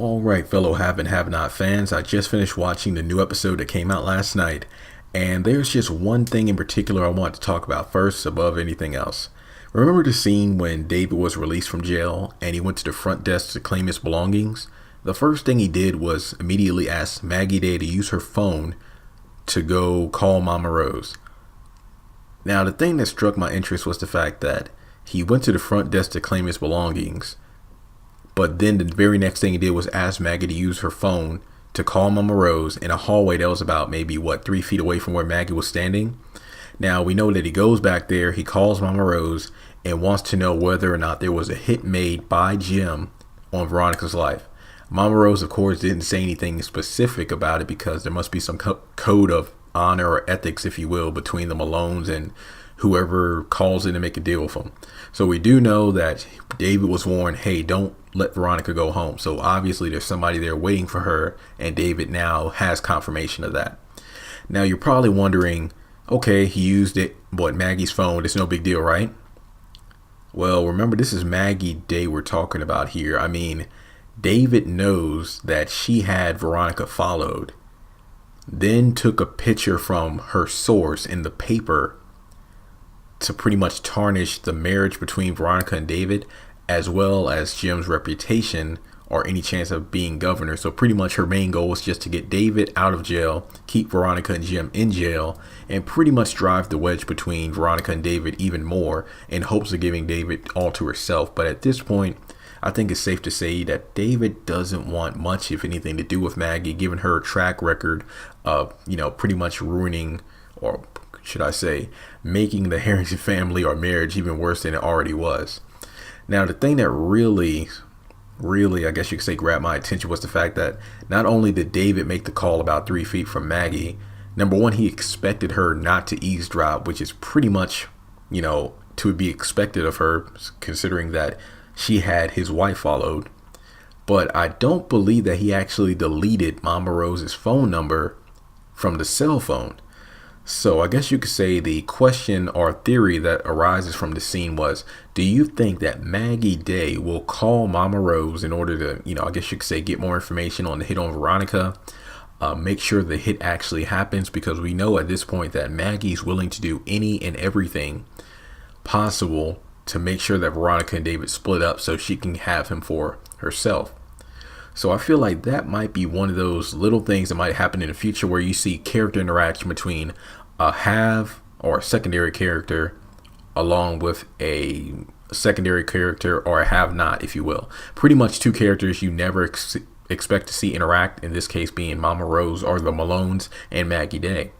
All right, fellow have and have not fans, I just finished watching the new episode that came out last night, and there's just one thing in particular I want to talk about first above anything else. Remember the scene when David was released from jail and he went to the front desk to claim his belongings? The first thing he did was immediately ask Maggie Day to use her phone to go call Mama Rose. Now, the thing that struck my interest was the fact that he went to the front desk to claim his belongings, but then the very next thing he did was ask Maggie to use her phone to call Mama Rose in a hallway that was about maybe 3 feet away from where Maggie was standing. Now we know that he goes back there, he calls Mama Rose and wants to know whether or not there was a hit made by Jim on Veronica's life. Mama Rose, of course, didn't say anything specific about it because there must be some code of honor or ethics, if you will, between the Malones and whoever calls in to make a deal with them. So we do know that David was warned, hey, don't let Veronica go home. So obviously there's somebody there waiting for her, and David now has confirmation of that. Now you're probably wondering, okay, he used Maggie's phone. It's no big deal, right? Well, remember, this is Maggie Day we're talking about here. I mean, David knows that she had Veronica followed, then took a picture from her source in the paper to pretty much tarnish the marriage between Veronica and David, as well as Jim's reputation or any chance of being governor. So pretty much her main goal was just to get David out of jail, keep Veronica and Jim in jail, and pretty much drive the wedge between Veronica and David even more in hopes of giving David all to herself. But at this point, I think it's safe to say that David doesn't want much, if anything, to do with Maggie, given her track record of, pretty much ruining, or should I say, making the Harrington family or marriage even worse than it already was. Now, the thing that really, I guess you could say, grabbed my attention was the fact that not only did David make the call about 3 feet from Maggie, number one, he expected her not to eavesdrop, which is pretty much, to be expected of her, considering that she had his wife followed. But I don't believe that he actually deleted Mama Rose's phone number from the cell phone. So I guess you could say the question or theory that arises from the scene was, do you think that Maggie Day will call Mama Rose in order to, I guess you could say, get more information on the hit on Veronica, make sure the hit actually happens? Because we know at this point that Maggie's willing to do any and everything possible to make sure that Veronica and David split up so she can have him for herself. So I feel like that might be one of those little things that might happen in the future where you see character interaction between a have or a secondary character along with a secondary character or a have not, if you will. Pretty much two characters you never expect to see interact, in this case being Mama Rose or the Malones and Maggie Day.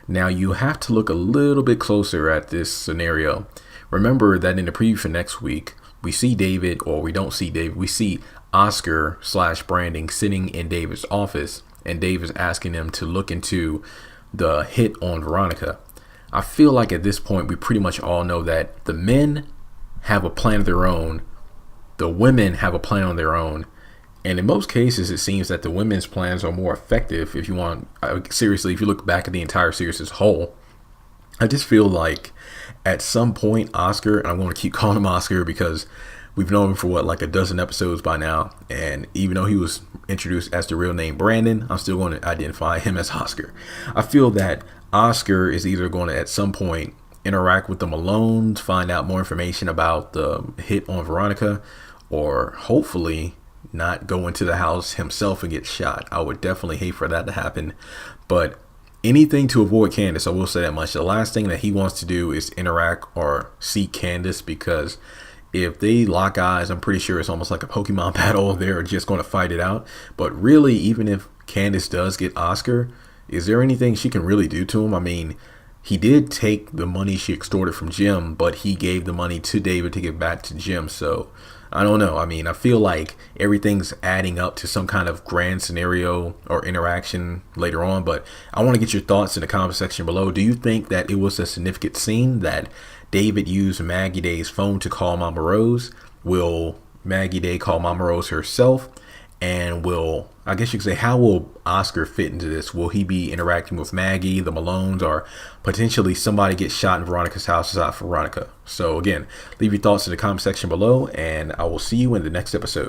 Now you have to look a little bit closer at this scenario. Remember that in the preview for next week, we see David, or we don't see David, we see Oscar / Branding sitting in David's office, and Dave is asking him to look into the hit on Veronica. I feel like at this point we pretty much all know that the men have a plan of their own, the women have a plan on their own, and in most cases it seems that the women's plans are more effective. If you want, seriously, if you look back at the entire series as a whole, I just feel like at some point Oscar, and I'm going to keep calling him Oscar because we've known him for like a dozen episodes by now, and even though he was introduced as the real name Brandon, I'm still going to identify him as Oscar. I feel that Oscar is either going to at some point interact with the Malones, find out more information about the hit on Veronica, or hopefully not go into the house himself and get shot. I would definitely hate for that to happen, but anything to avoid Candace, I will say that much. The last thing that he wants to do is interact or see Candace, because if they lock eyes, I'm pretty sure it's almost like a Pokemon battle. They're just going to fight it out. But really, even if Candace does get Oscar, is there anything she can really do to him? I mean, he did take the money she extorted from Jim, but he gave the money to David to give back to Jim. So I don't know. I mean, I feel like everything's adding up to some kind of grand scenario or interaction later on. But I want to get your thoughts in the comment section below. Do you think that it was a significant scene that David used Maggie Day's phone to call Mama Rose? Will Maggie Day call Mama Rose herself? And I guess you could say, how will Oscar fit into this? Will he be interacting with Maggie, the Malones, or potentially somebody gets shot in Veronica's house aside from Veronica? So again, leave your thoughts in the comment section below, and I will see you in the next episode.